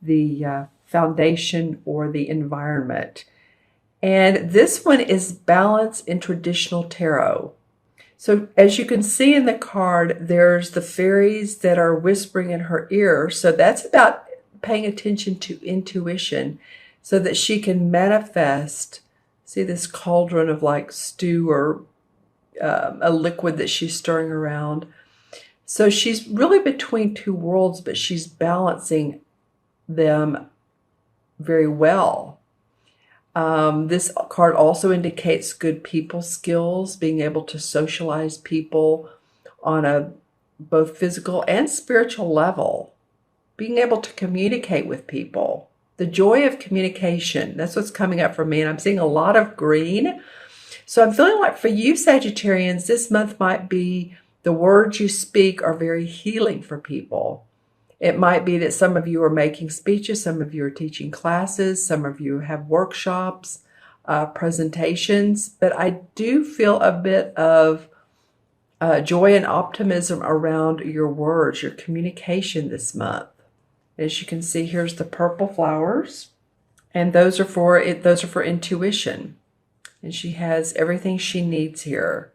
the foundation or the environment. And this one is balance in traditional tarot. So as you can see in the card, there's the fairies that are whispering in her ear. So that's about paying attention to intuition so that she can manifest. See this cauldron of like stew or a liquid that she's stirring around. So she's really between two worlds, but she's balancing them very well. This card also indicates good people skills, being able to socialize people on a both physical and spiritual level, being able to communicate with people, the joy of communication. That's what's coming up for me. And I'm seeing a lot of green. So I'm feeling like for you Sagittarians, this month might be the words you speak are very healing for people. It might be that some of you are making speeches, some of you are teaching classes, some of you have workshops, presentations, but I do feel a bit of joy and optimism around your words, your communication this month. As you can see, here's the purple flowers, and those are for intuition. And she has everything she needs here.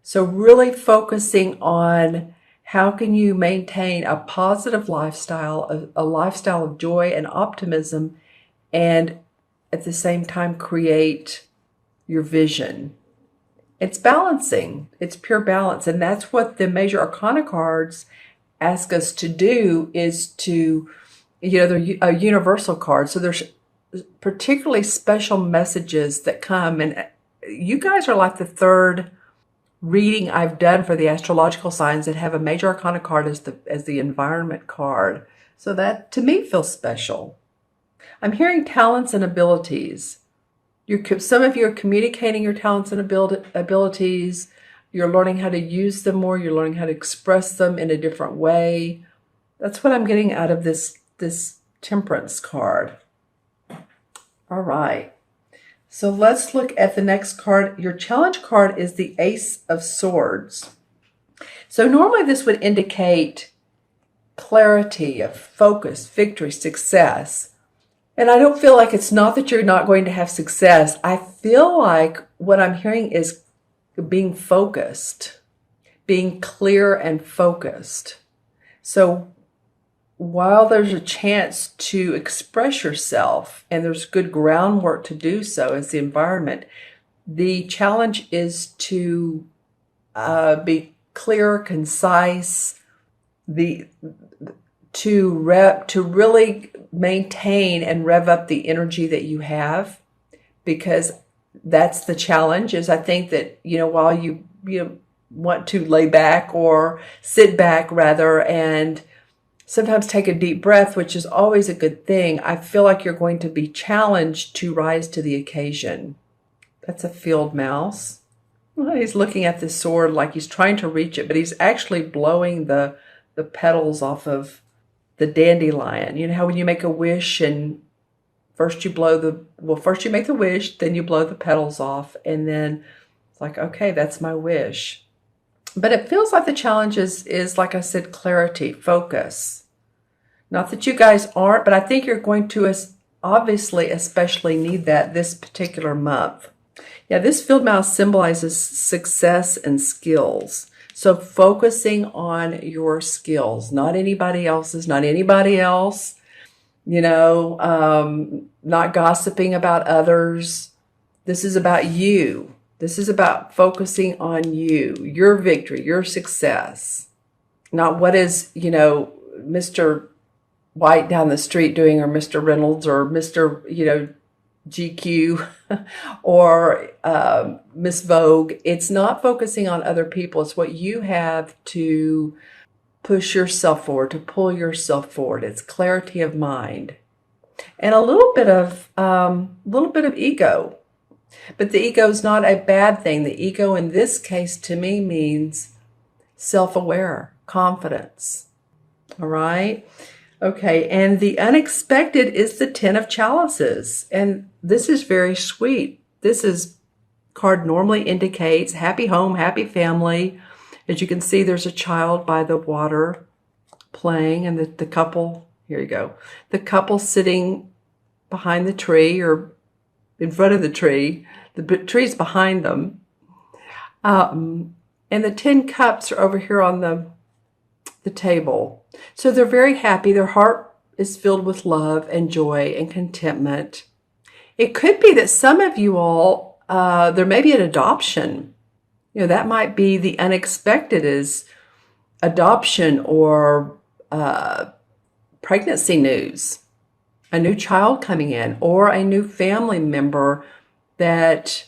So really focusing on how can you maintain a positive lifestyle, a lifestyle of joy and optimism, and at the same time create your vision. It's balancing. It's pure balance. And that's what the major arcana cards ask us to do, is to, they're a universal card. So there's particularly special messages that come. And you guys are like the third reading I've done for the astrological signs that have a major arcana card as the environment card. So that to me feels special. I'm hearing talents and abilities. Some of you are communicating your talents and abilities. You're learning how to use them more. You're learning how to express them in a different way. That's what I'm getting out of this Temperance card. All right. So let's look at the next card. Your challenge card is the Ace of Swords. So normally this would indicate clarity of focus, victory, success. And I don't feel like it's not that you're not going to have success. I feel like what I'm hearing is being focused, being clear and focused. So while there's a chance to express yourself and there's good groundwork to do so as the environment, the challenge is to be clear, concise, to really maintain and rev up the energy that you have, because that's the challenge. Is I think that while you want to lay back or sit back rather, and sometimes take a deep breath, which is always a good thing, I feel like you're going to be challenged to rise to the occasion. That's a field mouse. Well, he's looking at this sword like he's trying to reach it, but he's actually blowing the petals off of the dandelion. You know how when you make a wish and first you make the wish, then you blow the petals off, and then it's like, okay, that's my wish. But it feels like the challenge is, like I said, clarity, focus. Not that you guys aren't, but I think you're going to obviously especially need that this particular month. Yeah, this field mouse symbolizes success and skills. So focusing on your skills, not anybody else's, not anybody else, not gossiping about others. This is about you. This is about focusing on you, your victory, your success, not what is, Mr. White down the street doing, or Mr. Reynolds, or Mr., GQ or Miss Vogue. It's not focusing on other people. It's what you have to push yourself forward, to pull yourself forward. It's clarity of mind and a little bit of ego. But the ego is not a bad thing. The ego in this case to me means self-aware, confidence. All right. Okay, and the unexpected is the Ten of Chalices, and this is very sweet. Card normally indicates happy home, happy family. As you can see, there's a child by the water playing, and the couple Here you go. The couple sitting behind the tree or in front of the tree. The tree's behind them. And the 10 cups are over here on the table. So they're very happy. Their heart is filled with love and joy and contentment. It could be that some of you all, there may be an adoption. That might be the unexpected is adoption or pregnancy news, a new child coming in, or a new family member that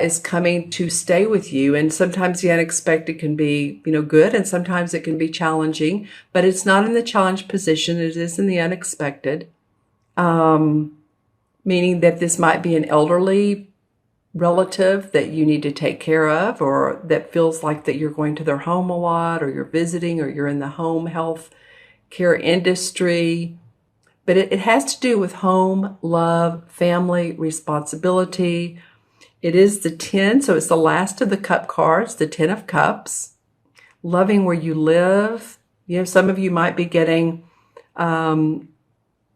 is coming to stay with you. And sometimes the unexpected can be, good, and sometimes it can be challenging, but it's not in the challenge position. It is in the unexpected, meaning that this might be an elderly relative that you need to take care of, or that feels like that you're going to their home a lot, or you're visiting, or you're in the home health care industry. But it has to do with home, love, family, responsibility. It is the 10, so it's the last of the cup cards, the 10 of cups. Loving where you live. Some of you might be getting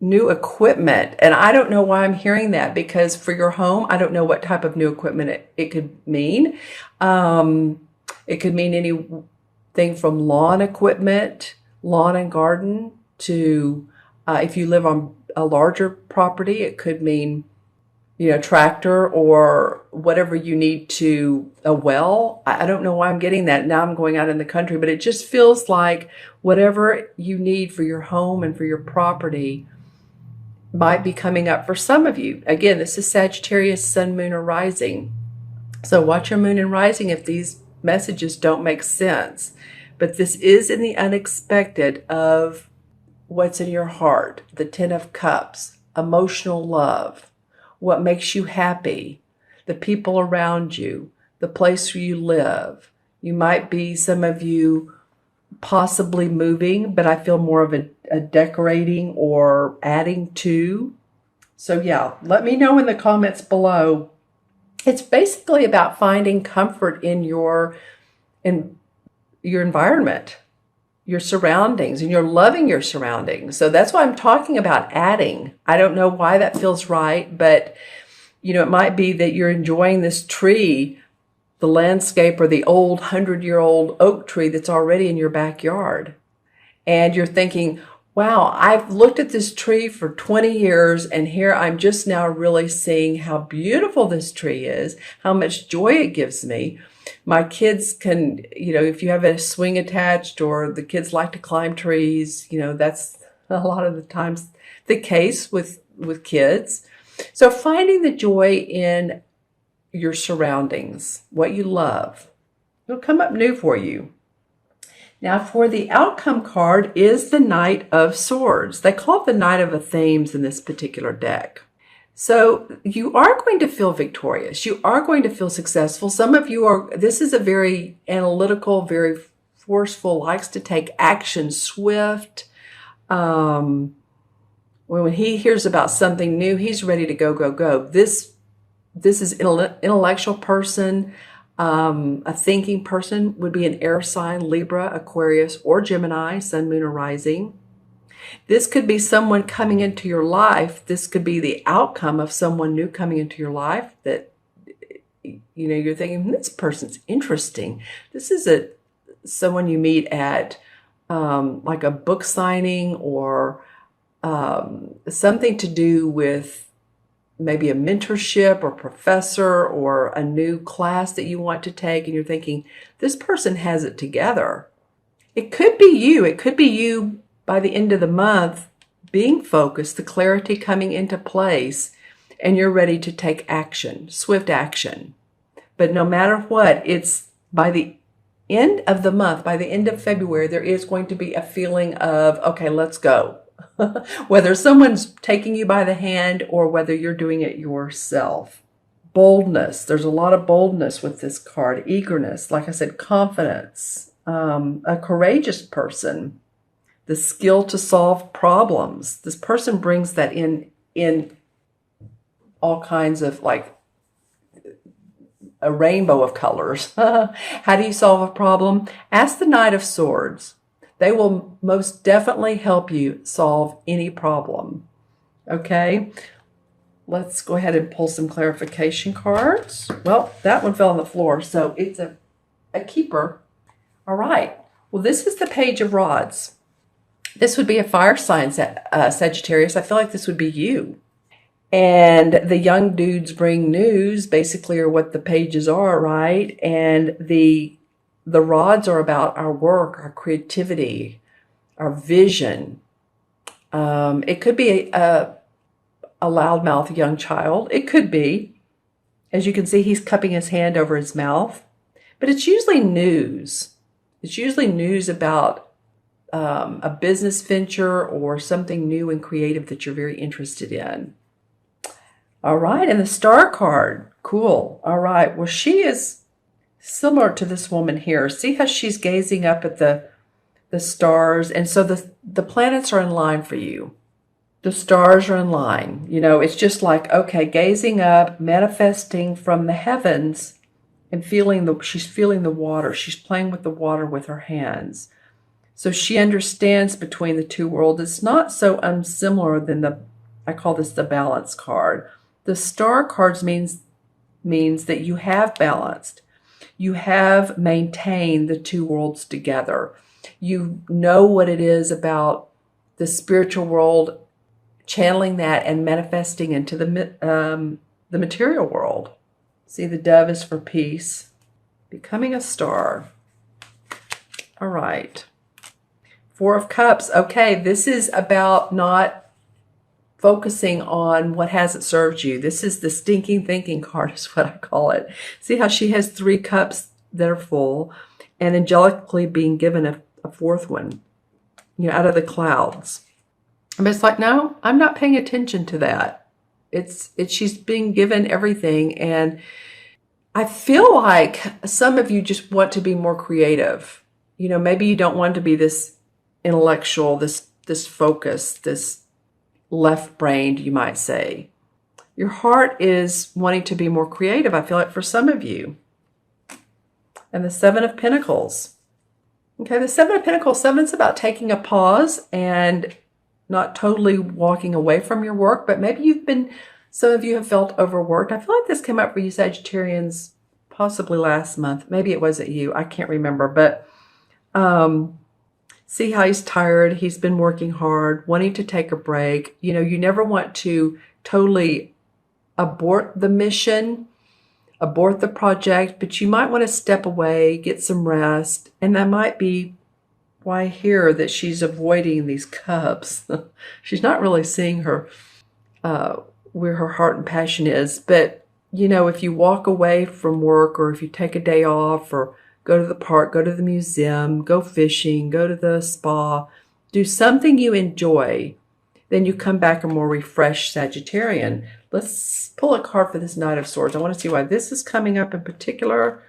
new equipment. And I don't know why I'm hearing that, because for your home, I don't know what type of new equipment it could mean. It could mean anything from lawn equipment, lawn and garden, to if you live on a larger property, it could mean tractor or whatever you need to a well. I don't know why I'm getting that. Now I'm going out in the country, but it just feels like whatever you need for your home and for your property might be coming up for some of you. Again, this is Sagittarius, sun, moon, or rising. So watch your moon and rising if these messages don't make sense. But this is in the unexpected of what's in your heart, the 10 of cups, emotional love, what makes you happy, the people around you, the place where you live. You might be, some of you, possibly moving, but I feel more of a decorating or adding to. So yeah, let me know in the comments below. It's basically about finding comfort in your environment, your surroundings, and you're loving your surroundings. So that's why I'm talking about adding. I don't know why that feels right, but it might be that you're enjoying this tree, the landscape, or the old 100-year-old oak tree that's already in your backyard. And you're thinking, wow, I've looked at this tree for 20 years, and here I'm just now really seeing how beautiful this tree is, how much joy it gives me. My kids can, if you have a swing attached, or the kids like to climb trees, that's a lot of the times the case with kids. So finding the joy in your surroundings, what you love, it'll come up new for you. Now for the outcome card is the Knight of Swords. They call it the Knight of Athenes in this particular deck. So you are going to feel victorious. You are going to feel successful. Some of you are, this is a very analytical, very forceful, likes to take action, swift. When he hears about something new, he's ready to go, go, go. This is an intellectual person, a thinking person, would be an air sign, Libra, Aquarius, or Gemini, sun, moon, or rising. This could be someone coming into your life. This could be the outcome of someone new coming into your life that, you're thinking, this person's interesting. This is someone you meet at like a book signing, or something to do with maybe a mentorship or professor or a new class that you want to take, and you're thinking, this person has it together. It could be you. It could be you by the end of the month being focused, the clarity coming into place, and you're ready to take action, swift action. But no matter what, it's by the end of the month, by the end of February, there is going to be a feeling of, okay, let's go. Whether someone's taking you by the hand or whether you're doing it yourself. Boldness. There's a lot of boldness with this card. Eagerness. Like I said, confidence. A courageous person. The skill to solve problems. This person brings that in all kinds of, like, a rainbow of colors. How do you solve a problem? Ask the Knight of Swords. They will most definitely help you solve any problem. Okay, let's go ahead and pull some clarification cards. Well, that one fell on the floor, so it's a keeper. All right. Well, this is the Page of Rods. This would be a fire sign, Sagittarius. I feel like this would be you. And the young dudes bring news, basically, are what the pages are, right? And the rods are about our work, our creativity, our vision. It could be a loudmouth young child. It could be. As you can see, he's cupping his hand over his mouth. But it's usually news. It's usually news about a business venture or something new and creative that you're very interested in. All right, and the Star card. Cool. All right, well, she is similar to this woman here. See how she's gazing up at the stars? And so the planets are in line for you. The stars are in line. You know, it's just like, okay, gazing up, manifesting from the heavens, and she's feeling the water. She's playing with the water with her hands. So she understands between the two worlds. It's not so unsimilar than I call this the balance card. The Star cards means that you have balanced. You have maintained the two worlds together. You know what it is about the spiritual world, channeling that and manifesting into the material world. See, the dove is for peace. Becoming a star. All right. Four of Cups. Okay, this is about not focusing on what hasn't served you. This is the stinking thinking card is what I call it. See how she has 3 cups that are full and angelically being given a fourth one, you know, out of the clouds. But it's like, no, I'm not paying attention to that. She's being given everything. And I feel like some of you just want to be more creative. You know, maybe you don't want to be this intellectual, this focused, this left-brained, you might say. Your heart is wanting to be more creative, I feel like, for some of you. And the 7 of Pentacles. Okay, the 7 of Pentacles, 7's about taking a pause and not totally walking away from your work, but maybe some of you have felt overworked. I feel like this came up for you Sagittarians possibly last month. Maybe it wasn't you. I can't remember. But see how he's tired. He's been working hard, wanting to take a break. You know, you never want to totally abort the mission, abort the project, but you might want to step away, get some rest. And that might be why I hear that she's avoiding these cups. She's not really seeing her where her heart and passion is. But, you know, if you walk away from work, or if you take a day off, or go to the park, go to the museum, go fishing, go to the spa, do something you enjoy, then you come back a more refreshed Sagittarian. Let's pull a card for this Knight of Swords. I want to see why this is coming up in particular.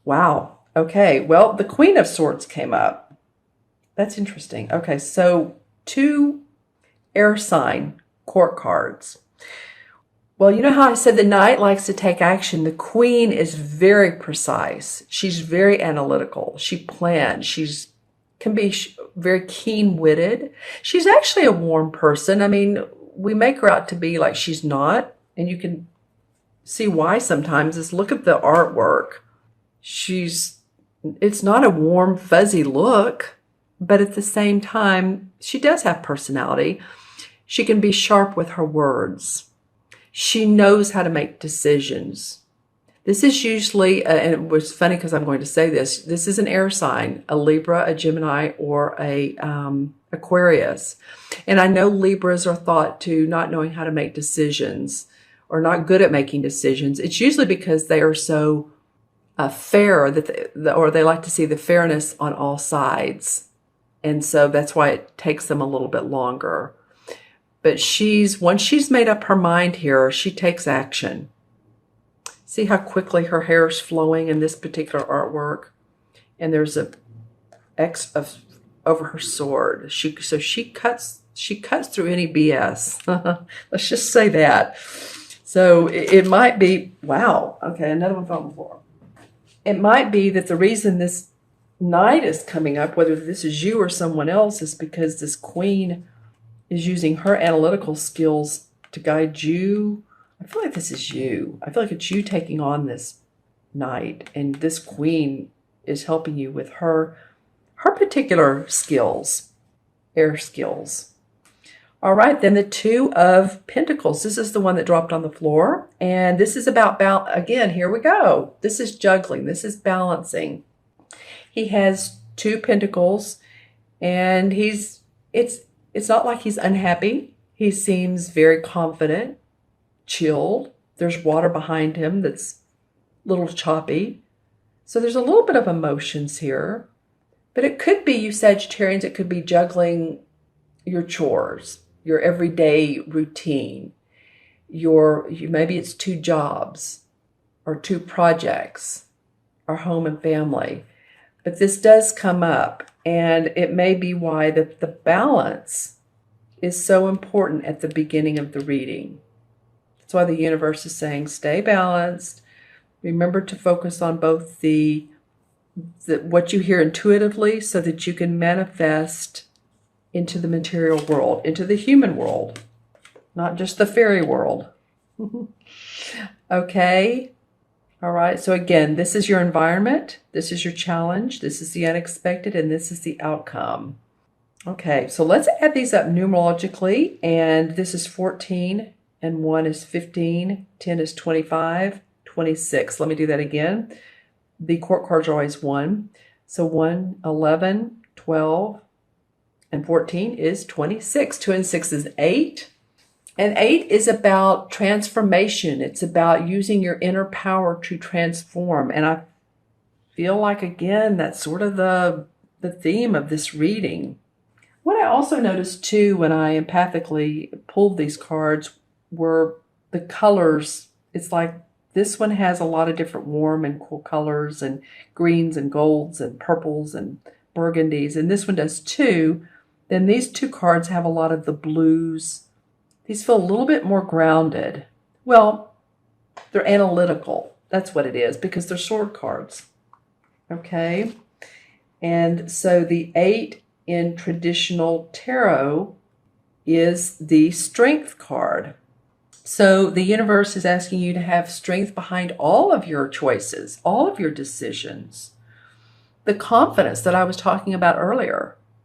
Wow. Okay. Well, the Queen of Swords came up. That's interesting. Okay. So 2 air sign court cards. Well, you know how I said the Knight likes to take action? The Queen is very precise. She's very analytical. She plans. Can be very keen-witted. She's actually a warm person. I mean, we make her out to be like she's not, and you can see why sometimes. Is look at the artwork. It's not a warm, fuzzy look, but at the same time, she does have personality. She can be sharp with her words. She knows how to make decisions. This is usually, and it was funny because I'm going to say this is an air sign, a Libra, a Gemini, or a Aquarius. And I know Libras are thought to not knowing how to make decisions or not good at making decisions. It's usually because they are so fair or they like to see the fairness on all sides. And so that's why it takes them a little bit longer. But once she's made up her mind here, she takes action. See how quickly her hair is flowing in this particular artwork? And there's a X over her sword. So she cuts through any BS. Let's just say that. So it might be, wow. Okay, another one fell on the floor. It might be that the reason this Knight is coming up, whether this is you or someone else, is because this Queen is using her analytical skills to guide you. I feel like this is you. I feel like it's you taking on this Knight, and this Queen is helping you with her particular skills, air skills. All right, then the Two of Pentacles. This is the one that dropped on the floor, and this is about again, here we go. This is juggling. This is balancing. He has 2 pentacles, and it's not like he's unhappy. He seems very confident, chilled. There's water behind him that's a little choppy. So there's a little bit of emotions here. But it could be, you Sagittarians, it could be juggling your chores, your everyday routine. Maybe it's 2 jobs or 2 projects or home and family. But this does come up, and it may be why the balance is so important at the beginning of the reading. That's why the universe is saying stay balanced. Remember to focus on both what you hear intuitively so that you can manifest into the material world, into the human world, not just the fairy world. Okay? All right, so again, this is your environment, this is your challenge, this is the unexpected, and this is the outcome. Okay, so let's add these up numerologically, and this is 14, and 1 is 15, 10 is 25, 26. Let me do that again. The court cards are always 1. So 1, 11, 12, and 14 is 26. 2 and 6 is 8. And 8 is about transformation. It's about using your inner power to transform. And I feel like, again, that's sort of the theme of this reading. What I also noticed, too, when I empathically pulled these cards were the colors. It's like this one has a lot of different warm and cool colors, and greens and golds and purples and burgundies. And this one does too. Then these 2 cards have a lot of the blues. These feel a little bit more grounded. Well, they're analytical. That's what it is, because they're sword cards. Okay? And so the 8 in traditional tarot is the strength card. So the universe is asking you to have strength behind all of your choices, all of your decisions. The confidence that I was talking about earlier.